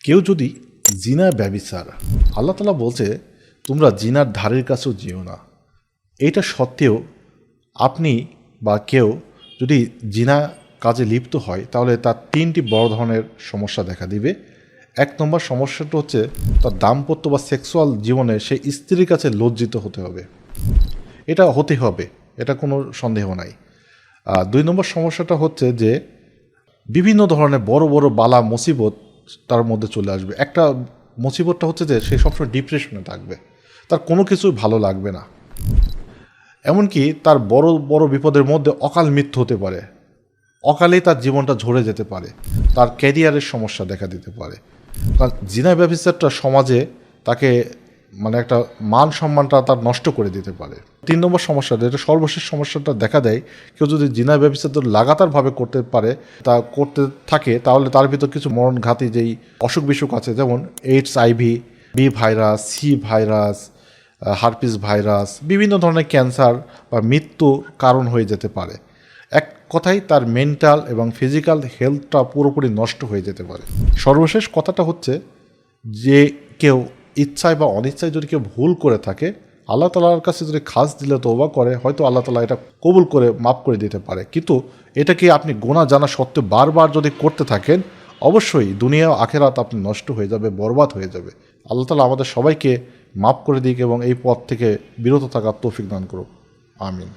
কেউ যদি জিনা ব্যভিচার, আল্লাহ তাআলা বলছে তোমরা জিনার ধারের কাছেও যেও না। এটা সত্ত্বেও আপনি বা কেউ যদি জিনা কাজে লিপ্ত হয় তাহলে তার তিনটি বড় ধরনের সমস্যা দেখা দিবে। এক নম্বর সমস্যাটা হচ্ছে তার দাম্পত্য বা সেক্সুয়াল জীবনে সে স্ত্রীর কাছে লজ্জিত হতে হবে, এটা হতে হবে, এটা কোনো সন্দেহ নাই। দুই নম্বর সমস্যাটা হচ্ছে যে বিভিন্ন ধরনের বড় বড় বালা মুসিবত তার মধ্যে চলে আসবে। একটা মুসিবতটা হচ্ছে যে সে সবসময় ডিপ্রেশনে থাকবে, তার কোনো কিছুই ভালো লাগবে না। এমনকি তার বড় বড় বিপদের মধ্যে অকাল মৃত্যু হতে পারে, অকালেই তার জীবনটা ঝরে যেতে পারে, তার ক্যারিয়ারের সমস্যা দেখা দিতে পারে। কারণ জিনা ব্যভিচারটা সমাজে তাকে একটা মান সম্মানটা তার নষ্ট করে দিতে পারে। তিন নম্বর সমস্যাটা, এটা সর্বশেষ সমস্যাটা দেখা দেয়, কেউ যদি জিনা ব্যভিচার লাগাতারভাবে করতে পারে, তা করতে থাকে, তাহলে তার ভিতর কিছু মরণঘাতী যেই অসুখ বিসুখ আছে, যেমন AIDS, HIV, B virus, C virus, herpes virus, বিভিন্ন ধরনের ক্যান্সার বা মৃত্যুর কারণ হয়ে যেতে পারে। এক কথায় তার মেন্টাল এবং ফিজিক্যাল হেলথটা পুরোপুরি নষ্ট হয়ে যেতে পারে। সর্বশেষ কথাটা হচ্ছে যে কেউ ইচ্ছায় বা অনিচ্ছায় যদি কেউ ভুল করে থাকে, আল্লাহ তাআলার কাছে যদি খাস দিলে তওবা করে, হয়তো আল্লাহ তাআলা এটা কবুল করে মাফ করে দিতে পারে। কিন্তু এটাকে আপনি গুনাহ জানা সত্ত্বেও বারবার যদি করতে থাকেন, অবশ্যই দুনিয়া আখেরাত আপনি নষ্ট হয়ে যাবে, বরবাদ হয়ে যাবে। আল্লাহ তাআলা আমাদের সবাইকে মাফ করে দিক এবং এই পথ থেকে বিরত থাকার তৌফিক দান করুক। আমিন।